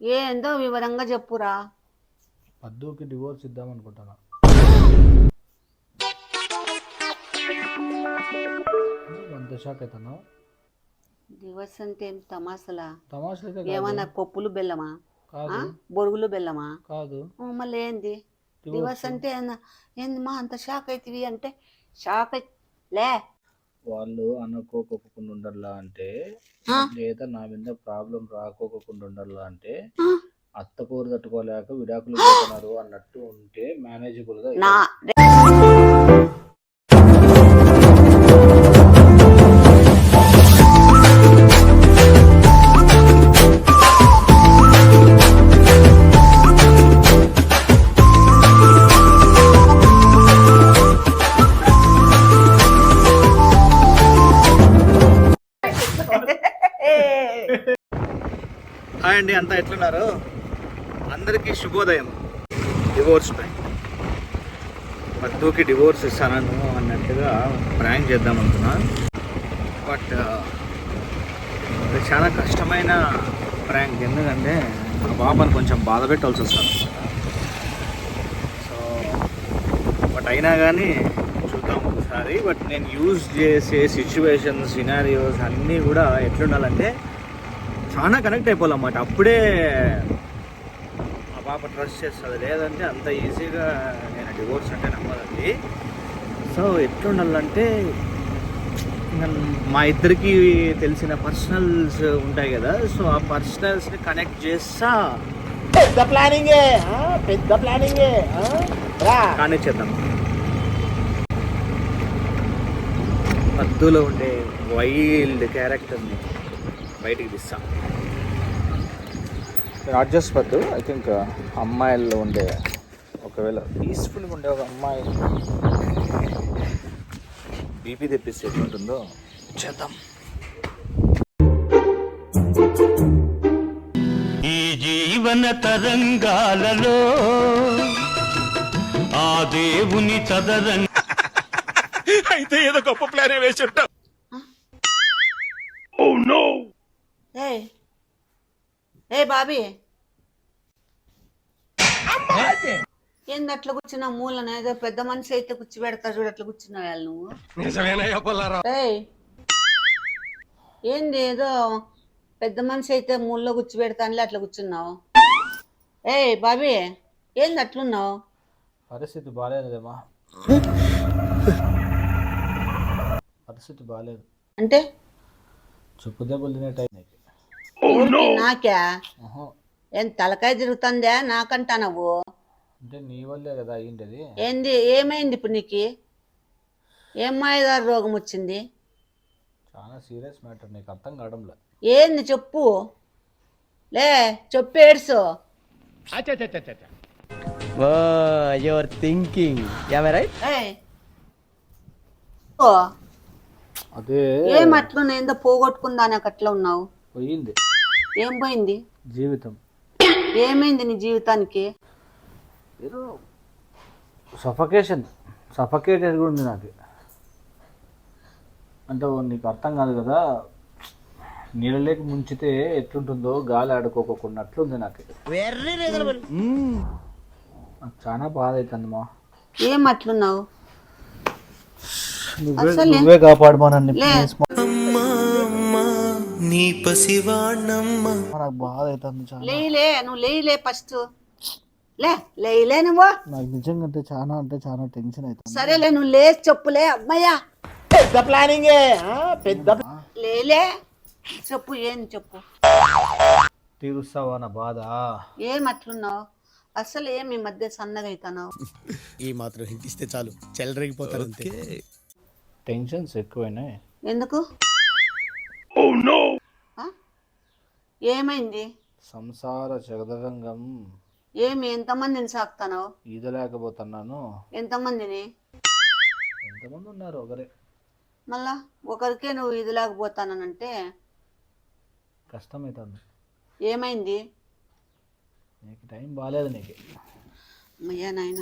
ఏందో వివరంగా చెప్పురా. పద్దుకి డివోర్స్ ఇద్దాం అనుకుంటున్నా. అంత షాక్ అవుతాను. దివస్ అంటే ఏం తమాసలా? తమాషలైతే ఏమన్నా పప్పులు బెల్లమా? కాదు. బొరుగులు బెల్లమా? కాదు. మళ్ళీ ఏంది దివస్ అంటే? ఏంది మా అంత షాక్ అవుతుంది అంటే? షాక్ లే వాళ్ళు అనుకోకుండా ఉండాలా అంటే, లేదా నా మీద ప్రాబ్లం రాకోకుండా ఉండాలా అంటే, అత్త కూర తట్టుకోలేక విడాకులు పోతున్నారు అన్నట్టు ఉంటే మేనేజబుల్ గా. నా హాయ్ అండి, అంతా ఎట్లున్నారు? అందరికీ శుభోదయం. Divorce time. పద్దుకి డివోర్స్ ఇస్తాను అన్నట్టుగా ప్రాంక్ చేద్దాం అనుకున్నా. బట్ అది చాలా కష్టమైన ప్రాంక్. ఎందుకంటే ఆ పాపను కొంచెం బాధ పెట్టాల్సి వస్తుంది. సో బట్ అయినా కానీ చూద్దాం ఒకసారి. బట్ నేను యూజ్ చేసే సిచ్యువేషన్స్, సినారియోస్ అన్నీ కూడా ఎట్లుండాలంటే చాలా కనెక్ట్ అయిపోవాలన్నమాట. అప్పుడే ఆ పాప ట్రస్ట్ చేస్తుంది. లేదంటే అంత ఈజీగా నేను డివోర్స్ అంటే నమ్మదండి. సో ఎట్లుండాలంటే మా ఇద్దరికి తెలిసిన పర్సనల్స్ ఉంటాయి కదా, సో ఆ పర్సనల్స్ని కనెక్ట్ చేస్తా పెద్ద ప్లానింగే కానీ చేద్దాం. పద్దులో ఉండే వైల్డ్ క్యారెక్టర్ని బయటికి తీస్తా. నాట్ జస్ట్ పద్దు, ఐ థింక్ అమ్మాయిల్లో ఉండే, ఒకవేళ పీస్ఫుల్గా ఉండే ఒక అమ్మాయి బీపీ తెప్పిస్తే ఎట్లుంటుందో చేద్దాం. ఈ జీవన తరంగాలలో ఆ దేవుని చదరంగ అయితే ఏదో గొప్ప ప్లానే వేసి ఉంటాం. ఏ బాబీ, ఏంది అట్లా కూర్చున్నా మూలన? ఏదో పెద్ద మనిషి అయితే కూర్చి పెడతా చూడు, అట్లా కూర్చున్నావు నువ్వు. ఏంది ఏదో పెద్ద మనిషి అయితే మూలలో కూర్చి పెడతానులే అట్లా కూర్చున్నావు. బాబీ, ఏంది అట్లున్నావు? పరిస్థితి బాగాలేదేమా. పరిస్థితి బాగాలేదు అంటే చెప్పు దెబ్బలు తినే టైం. నాకా? ఏం తలకాయ తిరుగుతుందా నాకంటా నువ్వు? అంటే నీ వల్లే కదా అయ్యింది. ఏంది ఏమైంది ఇప్పుడు నీకు? ఏం మాయదారు రోగం వచ్చింది? చాలా సీరియస్ మ్యాటర్, నీకు అర్థం కావడంలే. ఏంది చెప్పు, లే చెప్పు ఏడ్సు. యువర్ థింకింగ్ అదే ఏం అట్లున్నా? ఏందో పోగొట్టుకుందా నాకు అట్లా ఉన్నావు? పోయింది. ఏం పోయింది? జీవితం. ఏమైంది నీ జీవితానికి? ఏదో సఫకేటెడ్ కూడా ఉంది నాకు. అంటే నీకు అర్థం కాదు కదా, నీళ్ళలోకి ముంచితే ఎట్లుంటుందో గాలి ఆడుకోకున్నట్లుంది నాకు. నాకు చాలా బాధ అవుతుంది మా. ఏం అట్లున్నావు? నువ్వే కాపాడమనండి. నాకు బాధ అవుతుంది చాలా. లేలే నువ్వు లేలే ఫస్ట్ లేలే నువ్వు. నాకు నిజంగా అంటే చాలా టెన్షన్ అవుతుంది. సరేలే నువ్వు లేచి చెప్పులే. అమ్మయ్యా పెద్ద ప్లానింగే. లేలే చెప్పు, ఏం చెప్పు. తీరుస్తావా నా బాధ? ఏం అట్లున్నావు? అసలు ఏమి మధ్య సన్నగా అవుతున్నావు? ఈ మాత్రం హింట్ ఇస్తే చాలు, చెలరేగిపోతారు అంతే. టెన్షన్స్ ఎక్కువైనాయి. ఎందుకు? ఏమైంది? సంసార చదరంగం. ఏమి ఎంతమందిని సాకుతున్నావు? ఈదలేకపోతున్నాను. ఎంతమందిని? ఎంతమంది ఉన్నారు? ఒకరే. మళ్ళా ఒకరికే నువ్వు ఇది లేకపోతానంటే కష్టమవుతుంది. ఏమైంది? నీకు టైం బాగాలేదు. నీకు అమ్మయ్యా నాయన.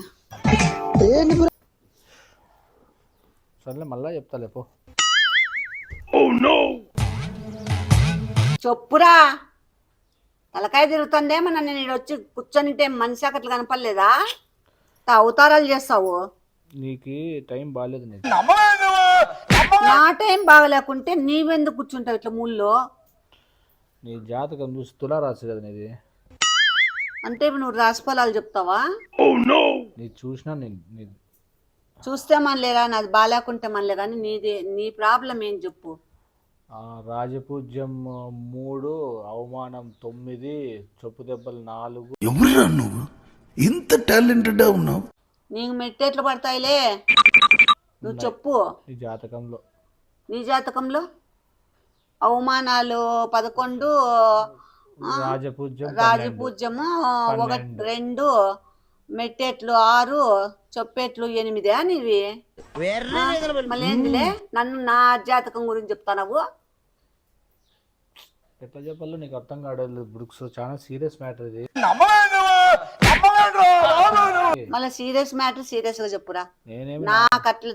సర్లే మళ్ళా చెప్తా లేపో. చెప్పురా. తలకాయ తిరుగుతుందేమో నన్ను నేను వచ్చి కూర్చొనింటే మనిషి అక్కట్లు కనపడలేదా అవతారాలు చేస్తావు. నీకు టైం బాగాలేదు. నీకు నా టైం బాగలేకుంటే నీవెందుకు కూర్చుంటావు ఇట్లా మూల్లో? నీ జాతకం చూసి తులారాశి కదా నీది. అంటే ఇప్పుడు నువ్వు రాశి ఫలాలు చెప్తావా? నీ చూసినా నేను చూస్తే మనలేరా, నాది బాగాలేకుంటే మనలే, కానీ నీ ప్రాబ్లం ఏం చెప్పు. రాజపూజ్యం 3, అవమానం 9, చెప్పు దెబ్బలు 4. ఎవరురా నువ్వు ఇంత టాలెంటెడ్ ఉన్నావు? నీకు మెట్టెట్లు పడతాయిలే, నువ్వు చెప్పు. నీ జాతకంలో అవమానాలు 11, రాజపూజ్యము 1, 2, మెట్టెట్లు 6, చొప్పేట్లు 8 నీవి. మళ్ళీ ఏందిలే నన్ను నా జాతకం గురించి చెప్తావు? ఎట్లా చెప్పాలో నీకు అర్థం కావడం. బుక్స్ చాలా సీరియస్ మ్యాటర్ ఇది. మళ్ళీ సీరియస్ మ్యాటర్ సీరియస్ గా చెప్పురా. నాకు అట్లా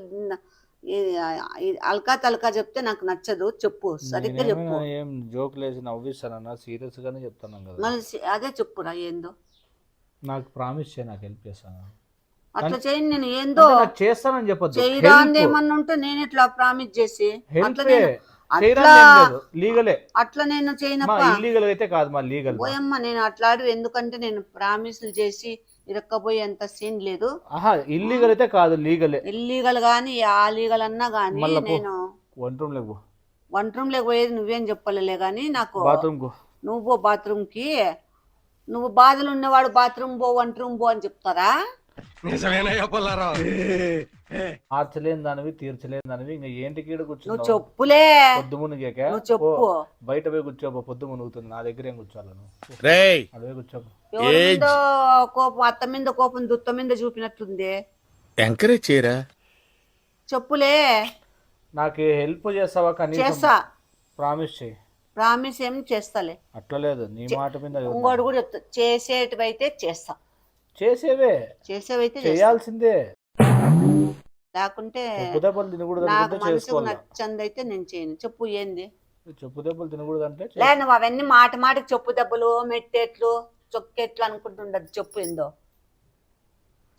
అల్కా తలకా చెప్తే నాకు నచ్చదు. చెప్పు, సరిగ్గా చెప్పు. ఏం జోక్ లేసి నవ్విస్తానన్నా, సీరియస్ గానే చెప్తాను కదా. మళ్ళీ అదే చెప్పురా. ఏందో నాకు ప్రామిస్ చేయ, నాకు హెల్ప్ చేస్తాను. అట్లా చేయండి. నేను ఏందో చేస్తానని చెప్పొద్దు. చేయరా ఏమన్నా ఉంటే నేను ఇట్లా ప్రామిస్ చేసి అట్లా నేను చేయనప్పా. ఇల్లీగల్ అయితే కాదు, మా లీగల్. పోయమ్మ నేను అట్లాడు. ఎందుకంటే నేను ప్రామిస్లు చేసి ఇరక్కపోయేంత సీన్ లేదు. ఇల్లీగల్ అయితే కాదు, లీగలే. ఇల్లీగల్ గానీ ఆ లీగల్ అన్నా గానీ నేను వంట రూమ్ లేక పోయేది నువ్వేం చెప్పలే గానీ నాకు. నువ్వు బాత్రూమ్ కి నువ్వు బాధలు ఉన్నవాడు బాత్రూమ్ పో, వంట రూమ్ పో అని చెప్తారా? మార్చలేని దానివి, తీర్చలేని దానివి, ఇంకా ఏంటికి నువ్వు చెప్పులే. పొద్దు మునిగాక చెప్పు, బయట పోయి కూర్చోబో. పొద్దు మునుగుతుంది, నా దగ్గర ఏం కూర్చోాలను. అడవే కూర్చోబో. కోపం అత్త మీద కోపం దుత్త మీద చూపినట్లుంది. ఎంకరేజ్ చేయరా? చెప్పులే. నాకు హెల్ప్ చేస్తావా? చేస్తా. ప్రామిస్ చేయి. ప్రామిస్ ఏం చేస్తాలే. అట్లా లేదు, నీ మాట మీద. ఇంకోటి కూడా చెప్తా, చేసేటివైతే చేస్తా. చేసేవైతే చేయాల్సిందే. లేకుంటే నాకు మనసుకు నచ్చంది అయితే నేను చేయను. చెప్పు ఏంది? చెప్పు దెబ్బలు తినకూడదు అంటే లే, నువ్వు అవన్నీ మాటికి చెప్పు దెబ్బలు, మెట్టెట్లు, చొక్కెట్లు అనుకుంటుండదు. చెప్పు ఏందో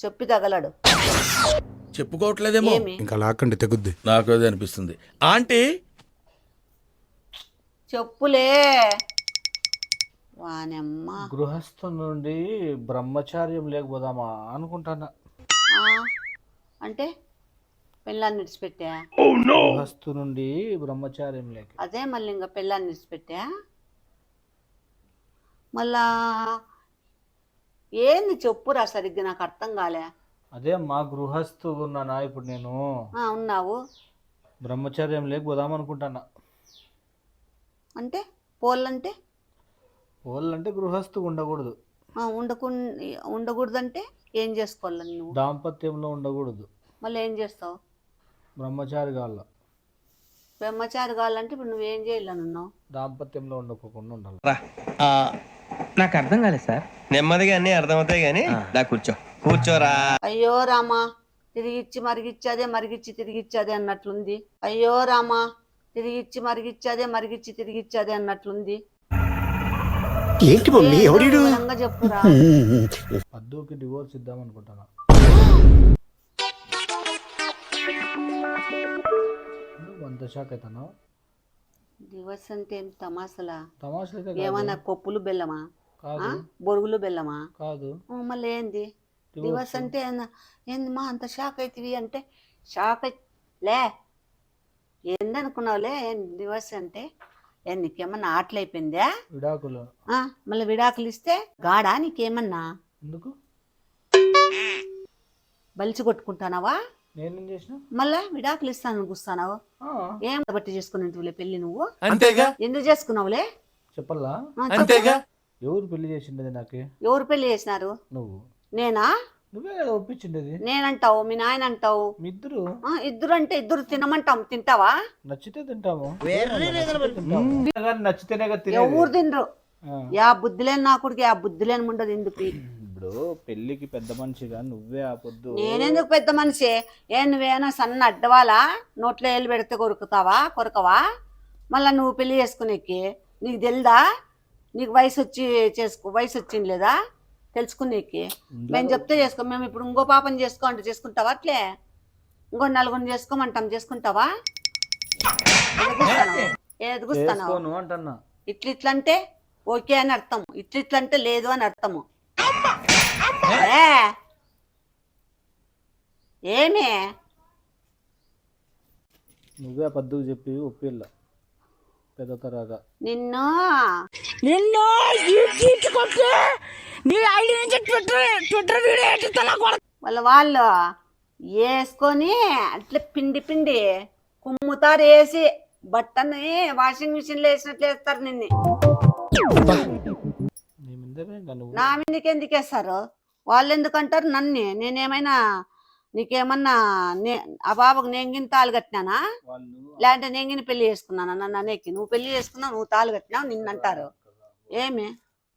చెప్పి తగలడు. చెప్పుకోవట్లేదేమో, ఇంకా లాక్కండి తెగుద్ది. నాకు అదే అనిపిస్తుంది ఆంటీ. చెప్పులే. వానమ్మా, గృహస్థు నుండి బ్రహ్మచార్యం లేకపోదామా అనుకుంటానా. అంటే పెళ్ళాన్ని విడిచిపెట్టా? గృహస్థు నుండి బ్రహ్మచార్యం లేక అదే మళ్ళీ ఇంకా పెళ్ళాన్ని విడిచిపెట్టా. మళ్ళా ఏంది చెప్పురా, సరిగ్గా నాకు అర్థం కాలే. అదే మా గృహస్థు ఉన్నానా ఇప్పుడు నేను. ఉన్నావు. బ్రహ్మచర్యం లేకపోదాం అనుకుంటానా. అంటే పోలంటే గృహస్థు ఉండకూడదు. ఉండకూడదు అంటే ఏం చేసుకోవాలి నువ్వు? దాంపత్యంలో ఉండకూడదు. మళ్ళీ ఏం చేస్తావు? బ్రహ్మచారి కావాలంటే ఇప్పుడు నువ్వేం చేయాలన్నావు? దాంపత్యంలో ఉండకోకుండా ఉండాలి. నాకు అర్థం కాలేదు సార్. నెమ్మదిగా అన్ని అర్థమవుతాయి కానీ కూర్చోరా. అయ్యో రామా, తిరిగిచ్చి మరిగిచ్చాదే, మరిగిచ్చి తిరిగిచ్చాదే అన్నట్లుంది. అయ్యో రామా, తిరిగిచ్చి మరిగిచ్చాదే, మరిగిచ్చి తిరిగిచ్చాదే అన్నట్లుంది. ఏంటి మమ్మీ, ఎవడు చెప్పురా. అద్దుకి డివోర్స్ ఇద్దాం అనుకుంటానా. వంద షాక్ అవుతాను. డివోర్స్ అంటే ఏం తమాసలా? తమాషా ఏమన్నా పప్పులు బెల్లమా, బొరుగులు బెల్లమా? కాదు. మళ్ళీ ఏంది డివోర్స్ అంటే? ఏంది మా అంత షాక్ అవుతుంది అంటే? షాక్ లే, ఏందనుకున్నావులే? ఏం డివోర్స్ అంటే? నీకేమన్నా ఆటలైపోయిందా? విడాకులు. మళ్ళీ విడాకులు ఇస్తే గాడా నీకేమన్నా? ఎందుకు బలిచి కొట్టుకుంటానావా? నేనేం చేసిన? మళ్ళా విడాకులు ఇస్తాను కూస్తానావు. ఏం బట్టి చేసుకుని పెళ్లి నువ్వు? అంతేగా. ఎందుకు చేసుకున్నావులే చెప్పల్లా? అంతేగా. ఎవరు పెళ్లి చేసిండేది నాకు? ఎవరు పెళ్లి చేసినారు? నువ్వు. నేనా? నువ్వే ఒప్పించిండేది. నేనంటావు, మీ నాయన అంటావు. ఇద్దరు అంటే ఇద్దరు తినమంటాం. తింటావా? నచ్చితే తింటాము, నచ్చితేనే. ఎవరు తినరు. యా బుద్ధి లేని నా కొడుకు, ఆ బుద్ధి లేని ఉండదు. ఎందుకు ఇప్పుడు పెళ్లికి పెద్ద మనిషిగా నువ్వే ఆ పొద్దు. నేనెందుకు పెద్ద మనిషి? నువ్వేనా సన్న అడ్డవాలా? నోట్లో ఏళ్ళు పెడితే కొరకవా? మళ్ళా నువ్వు పెళ్లి చేసుకునేకి నీకు తెలుదా? నీకు వయసు వచ్చి చేసుకో, వయసు వచ్చింది లేదా తెలుసుకునేకి? మేము చెప్తే చేసుకో. మేము ఇప్పుడు ఇంకో పాపని చేసుకో అంటే చేసుకుంటావా? అట్లే ఇంకో నలుగురిని చేసుకోమంటాం, చేసుకుంటావా? ఎదుగుస్తాను చేసుకోను అంటున్నా. ఇట్లా అంటే ఓకే అని అర్థం, ఇట్లా అంటే లేదు అని అర్థము. ఏ ఏమే నువ్వే పద్దుకు చెప్పి ఒప్పిల్ల పెద్ద తరాగా. నిన్ను వాళ్ళు వేసుకొని అట్లా పిండి పిండి కుమ్ముతారు, వేసి బట్టని వాషింగ్ మిషన్ లో వేసినట్లు వేస్తారు నిన్ను. నీ ముందరే ఇంకా నువ్వు నా మీదకి ఎందుకు వేస్తారు? వాళ్ళు ఎందుకు అంటారు నన్ను? నేనేమైనా నీకేమన్నా ఆ బాబుకు నేను తాళి కట్టినానా? వాళ్ళు లేదంటే నేను పెళ్లి చేసుకున్నానా? నన్ను అనేకి నువ్వు పెళ్లి చేసుకున్నావు, నువ్వు తాళి కట్టినావు నిన్ను అంటారు. ఏమి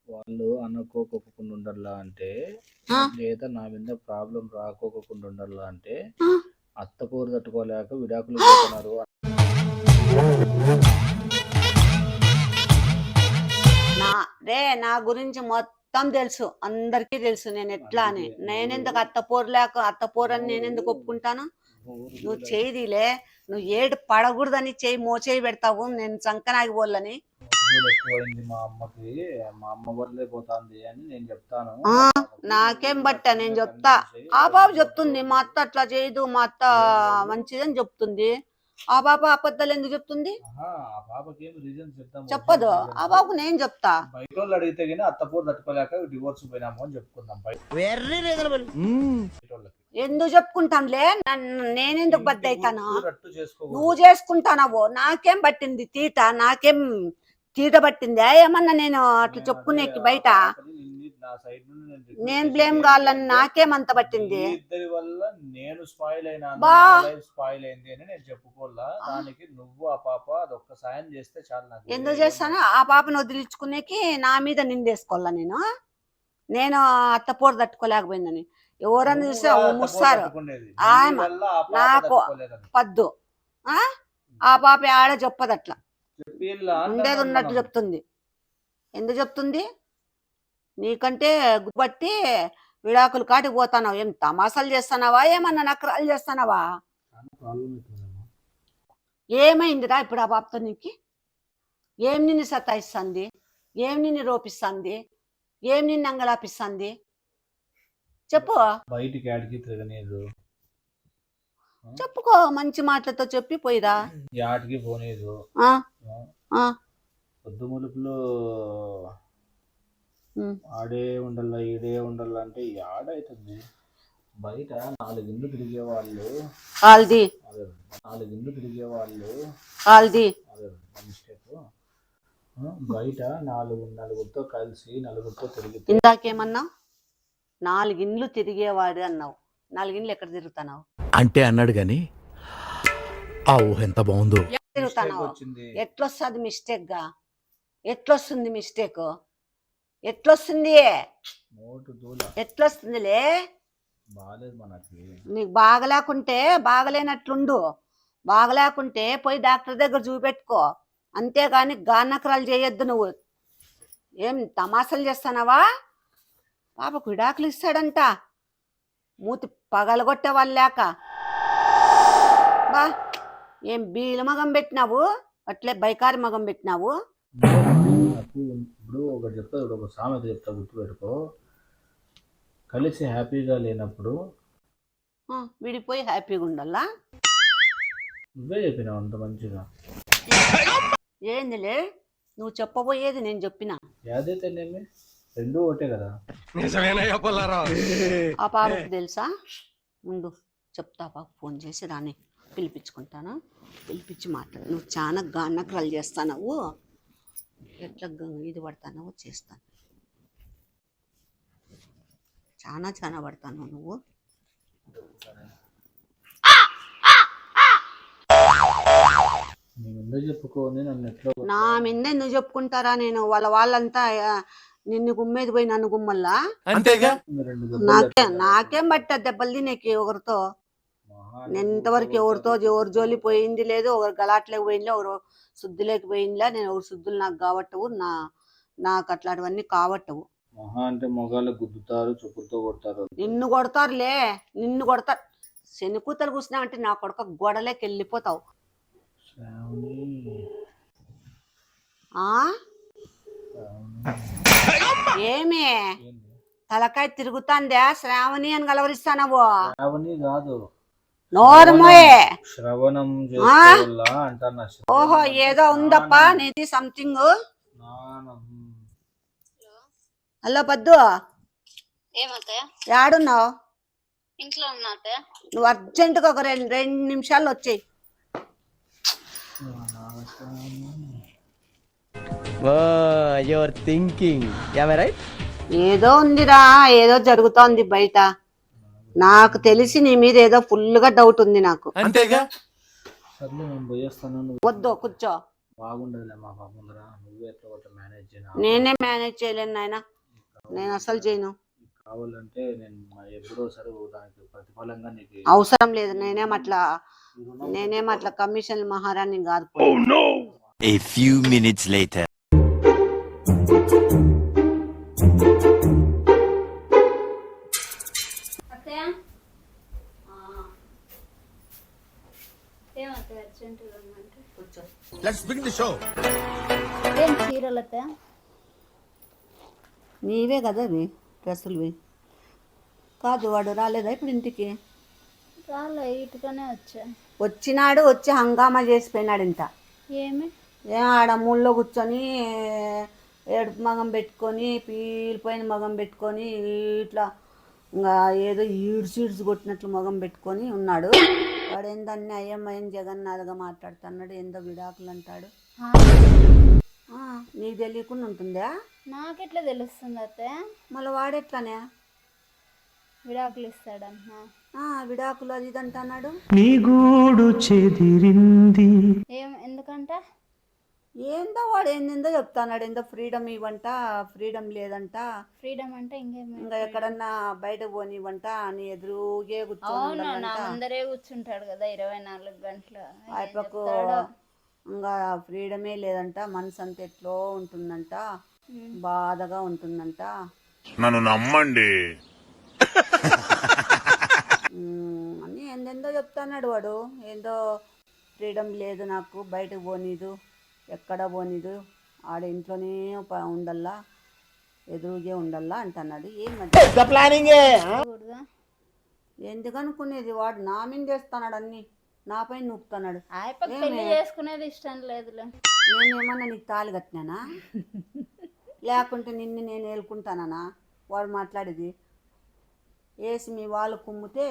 వాళ్ళు అనుకోకుండా ఉండాలా అంటే, ఆ? లేదా నా మీద ప్రాబ్లం రాకోకుండా ఉండాలా అంటే, ఆ? అత్త పోరు తట్టుకోలేక విడాకులు పోతున్నారు. నా గురించి మొత్తం తెలుసు, అందరికీ తెలుసు నేను ఎట్లా అని. నేనెందుకు అత్త పోరు అని నేనెందుకు ఒప్పుకుంటాను? నువ్వు చేయిదిలే, నువ్వు ఏడు పడకూడదని చేయి మోచేయి పెడతావు, నేను సంకనాగిపోలని. ఎక్కువైంది మా అమ్మకి, మా అమ్మ వల్లే పోతాంది అని నేను చెప్తాను. నాకేం బట్టా, నేను చెప్తా. ఆ బాబు చెప్తుంది మా అత్త అట్లా చేయదు, మా అత్త మంచిదని చెప్తుంది. ఆ బాబు అబద్ధాలు ఎందుకు చెప్తుంది? ఆ పాపకి ఏం రీజన్ చెప్తాం చెప్పదు. ఆ బాబుకు నేను చెప్తా. బయట వాళ్ళు అడిగితే కానీ అత్త పోరు తట్టుకోలేక డివోర్స్ పోయినాము అని చెప్పుకుందాం. బయట వాళ్ళకి ఎందుకు చెప్పుకుంటానులే, నేనెందుకు బద్ద అవుతాను? రట్టు చేసుకో. నువ్వు చేసుకుంటానవో నాకేం పట్టింది తీట? నాకేం తీట పట్టింది ఏమన్నా? నేను అట్లా చెప్పుకునేకి బయట నా సైడ్ నుండి నేను బ్లేమ్ కావాలని నాకేమంత పట్టింది? ఇద్దరి వల్ల నేను స్పాయిల్ అయినా, స్పాయిల్ అయింది అని నేను చెప్పుకోవాలా. దానికి నువ్వు ఆ పాప అదొక్క సాయం చేస్తే చాలు. నాకు ఎందుకు చేస్తాను? ఆ పాపను వదిలించుకునేకి నా మీద నిందేసుకోవాలా? నేను అత్త పోరు తట్టుకోలేకపోయిందని ఎవరన్నా చూస్తే ముస్తారు. నాకు పద్దు ఆ పాప ఆడ చెప్పదు, అట్లా ఉండేది ఉన్నట్టు చెప్తుంది. ఎందుకు చెప్తుంది? నీకంటే గుబట్టి విడాకులు కాటికి పోతానావు. ఏం తమాసాలు చేస్తానావా? ఏమన్నా నకరాలు చేస్తానావా? ఏమైందిరా ఇప్పుడు ఆ పాపతో? నీకు ఏం నిన్ను సతాయిస్తుంది? ఏం నిన్ను రోపిస్తుంది? ఏం నిన్ను అంగలాపిస్తుంది? చెప్పు. బయటికి ఆడికి తిరగలేదు, చెప్పుకో, మంచి మాటలతో చెప్పి పోయిరా. ఆటికి పోలేదు. పొద్దు ములుపులు ఆడే ఉండాలా ఈడే ఉండాలా అంటే ఆడైతుంది. బయట 4 ఇండ్లు తిరిగే వాళ్ళు, 4 ఇండ్లు తిరిగే వాళ్ళు మిస్టేక్. బయట నలుగురితో కలిసి నలుగురితో తిరిగి. ఇందాకేమన్నా 4 ఇండ్లు తిరిగేవాడు అన్నావు. 4 ఇండ్లు ఎక్కడ తిరుగుతున్నావు అంటే అన్నాడు గాని ఆ ఊహ ఎంత బాగుందో. తిరుగుతున్నావు? ఎట్లొస్తుంది మిస్టేక్ గా? ఎట్లొస్తుంది మిస్టేక్? ఎట్లొస్తుంది? ఎట్లొస్తుందిలే? నీకు బాగలేకుంటే బాగలేనట్లుండు, బాగలేకుంటే పోయి డాక్టర్ దగ్గర చూపెట్టుకో. అంతేగాని గానకరాలు చేయొద్దు. నువ్వు ఏం తమాషాలు చేస్తానావా? పాపకు విడాకులు ఇస్తాడంట, మూతి పగలగొట్టే వాళ్ళు లేక. బా ఏం బీల మగం పెట్టినావు, అట్లే బైకారి మగం పెట్టినావు. ఇప్పుడు ఒకటి చెప్తా, ఒక సామెత చెప్తా, గుర్తుపెట్టుకో. కలిసి హ్యాపీగా లేనప్పుడు విడిపోయి హ్యాపీగా ఉండాలా? నువ్వే చెప్పినావు అంత మంచిగా. ఏందిలే నువ్వు చెప్పబోయేది నేను చెప్పినా? యాదైతేనేమి రెండూ ఒకటే కదా. ఆ పాపకు తెలుసా? ముందు చెప్తా, పాప ఫోన్ చేసి రాని పిలిపించుకుంటాను, పిలిపించి మాట్లాడు. నువ్వు చాలా గానకరాలు చేస్తావు, ఎట్లా ఇది పడతానో చేస్తాను. చాలా పడతాను నువ్వు. చెప్పుకోని నన్ను ఎట్లా నా మీద ఎందుకు చెప్పుకుంటారా? నేను వాళ్ళంతా నిన్ను గుమ్మేది పోయి నన్ను గుమ్మల్లా. నాకేం బట్ట దెబ్బలు తినేకి ఒకరితో. నేను ఇంతవరకు ఎవరితో ఎవరు జోలి పోయింది లేదు, ఒకరు గలాట్లేక పోయిందిలే, ఒకరు శుద్ధి లేకపోయిందిలే. నేను ఎవరు శుద్ధులు నాకు కాబట్టి నాకు అట్లాంటివన్నీ కావట్టవు. మహా అంటే మొగాలు గుద్దుతారు, చెప్పులతో కొడతారు. నిన్ను కొడతారులే, నిన్ను కొడతారు. శని కూతలు కూసినా అంటే నా కొడుక గొడవలేకి వెళ్ళిపోతావు. ఆ ఏమి తలకాయ తిరుగుతాందా? శ్రావణి అని గలవరిస్తానవు. శ్రావణి కాదు, నోరుమోయే. శ్రవణం చేసుకోవాలా అంటున్నా. ఓహో ఏదో ఉందప్ప నీది సంథింగ్. హలో పద్దు, యాడున్నావు? ఇంట్లో ఉన్నా. నువ్వు అర్జెంటుగా ఒక రెండు నిమిషాల్లో వచ్చేయి. Your thinking right. ఏదో ఉందిరా, ఏదో జరుగుతోంది బయట. నాకు తెలిసి నీ మీద ఏదో ఫుల్గా డౌట్ ఉంది నాకు. అంతేగా. సర్లే నేను పోయేస్తాను. వద్దు కూర్చో. బాగుండదులే మా పాప ముందర. నువ్వే ఎట్లా ఒకటి మేనేజ్ చేయను. నేనే మేనేజ్ చేయలేను నాయన, నేను అసలు చేయను. కావాలంటే నేను ఎప్పుడో సరే దానికి ప్రతిఫలంగా నీకు అవసరం లేదు. నేనేం అట్లా కమిషన్ మహారాణి కాదు. A few minutes later. Let's begin the show. ఏం చీరలు అత్తయ్య? నీవే కదా అవి డ్రెస్సులువి. కాదు వాడు రాలేదా ఇప్పుడు ఇంటికి? రాలే, ఇటుకనే వచ్చా. వచ్చినాడు, వచ్చి హంగామా చేసిపోయినాడు. ఇంత ఏమి ఆడ మూల్లో కూర్చొని ఏడుపు మగం పెట్టుకొని, పీలిపోయిన మగం పెట్టుకొని, ఇట్లా ఇంకా ఏదో ఈడ్స్ కొట్టినట్లు మగం పెట్టుకొని ఉన్నాడు. వాడు ఏందో అన్ని అయ్యమ్మయ్యం జగన్నాథగా మాట్లాడుతున్నాడు. ఏందో విడాకులు అంటాడు. నీకు తెలియకుండా ఉంటుందా? నాకెట్లా తెలుస్తుంది అత్తయ్య? మళ్ళీ వాడెట్లానే విడాకులు ఇస్తాడంటున్నా. విడాకులు అది ఇది అంటున్నాడు. నీ గూడు చెదిరింది. ఎందుకంట? ఏందో వాడు ఏందో చెప్తాన్నాడు. ఏందో ఫ్రీడమ్ ఇవ్వంట, ఫ్రీడమ్ లేదంట. ఫ్రీడమ్ అంటే ఇంకా ఎక్కడన్నా బయట పోనివ్వంట, నీ ఎదురుగే కూర్చొని నా ముందరే కూర్చుంటాడు కదా 24 గంటలు. అయిపోకు ఇంకా ఫ్రీడమే లేదంట. మనసు అంత ఎట్లో ఉంటుందంట, బాధగా ఉంటుందంట. నన్ను నమ్మండి అని ఏందో చెప్తాన్నాడు వాడు. ఏందో ఫ్రీడమ్ లేదు నాకు, బయటకు పోనీదు, ఎక్కడ పోనీదు, ఆడ ఇంట్లోనే ఉండల్లా, ఎదురుగే ఉండల్లా అంటున్నాడు. ఎందుకు అనుకునేది? వాడు నా మీద చేస్తున్నాడు, అన్ని నా పైన నూపుతున్నాడు. పెళ్లి చేసుకునేది ఇష్టం లేదులే. నేనేమన్నా నీకు తాళి కట్టినానా? లేకుంటే నిన్ను నేను ఏలుకుంటానా? వాడు మాట్లాడేది వేసి మీ వాళ్ళు కుమ్మితే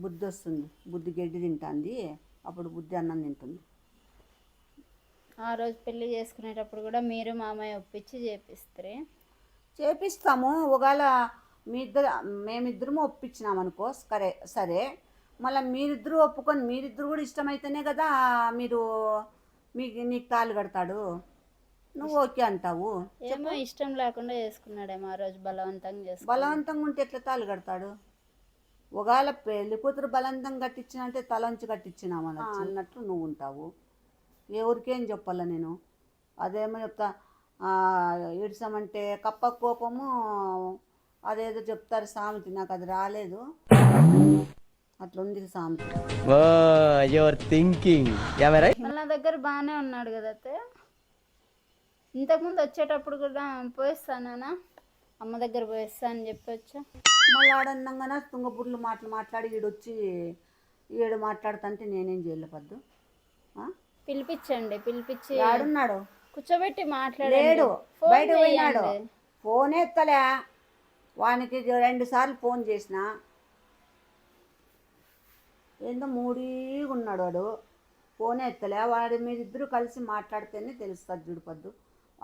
బుద్ధి వస్తుంది. బుద్ధి గడ్డి తింటుంది, అప్పుడు బుద్ధి అన్నం తింటుంది. ఆ రోజు పెళ్లి చేసుకునేటప్పుడు కూడా మీరు మామయ్య ఒప్పించి చేపిస్తాము. ఒకవేళ మేమిద్దరము ఒప్పించినామనుకో సరే, మళ్ళీ మీరిద్దరూ ఒప్పుకొని మీరిద్దరు కూడా ఇష్టమైతేనే కదా నీకు తాళి కడతాడు. నువ్వు ఓకే అంటావు. ఏమో ఇష్టం లేకుండా చేసుకున్నాడేమో ఆ రోజు. బలవంతంగా ఉంటే ఎట్లా తాళి కడతాడు? ఒకవేళ పెళ్లి కూతురు బలవంతంగా కట్టించినంటే తలంచి కట్టించినామని అన్నట్లు నువ్వు ఉంటావు. ఎవరికేం చెప్పాలా నేను? అదేమో చెప్తా, ఇడ్సమంటే కప్ప కోపము అదేదో చెప్తారు సామెత, నాకు అది రాలేదు. అట్లుంది సామెత. యువర్ థింకింగ్ నా దగ్గర బాగానే ఉన్నాడు కదా అత్తయ్య. ఇంతకుముందు వచ్చేటప్పుడు కూడా పోయిస్తానా, అమ్మ దగ్గర పోయిస్తా అని చెప్పొచ్చా. మళ్ళీ ఆడందంగా తుంగబుర్లు మాట్లాడి ఈడు మాట్లాడుతుంటే నేనేం చేయలేపద్దు. పిలిపించి ఆడున్నాడు, కూర్చోబెట్టి మాట్లాడాడు. బయట పోయినాడు. ఫోన్ ఎత్తలే. వానికి 2 సార్లు ఫోన్ చేసిన, ఏందో మూడీగా ఉన్నాడు వాడు. ఫోన్ ఎత్తలే. వాడి మీరిద్దరూ కలిసి మాట్లాడితేనే తెలుస్తుంది చూడుపద్దు.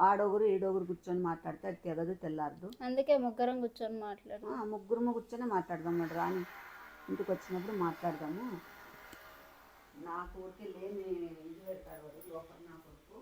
ఆడొగురు ఈడొగురు కూర్చొని మాట్లాడితే అది తెగదు, తెల్లారదు. అందుకే ముగ్గురం కూర్చొని ముగ్గురు కూర్చొని మాట్లాడదాం. వాడు రాని ఇంటికి వచ్చినప్పుడు మాట్లాడదాము. నా ఊరికి లేని ఇది పెడతాడు వాడు లోపల. నా కొడుకు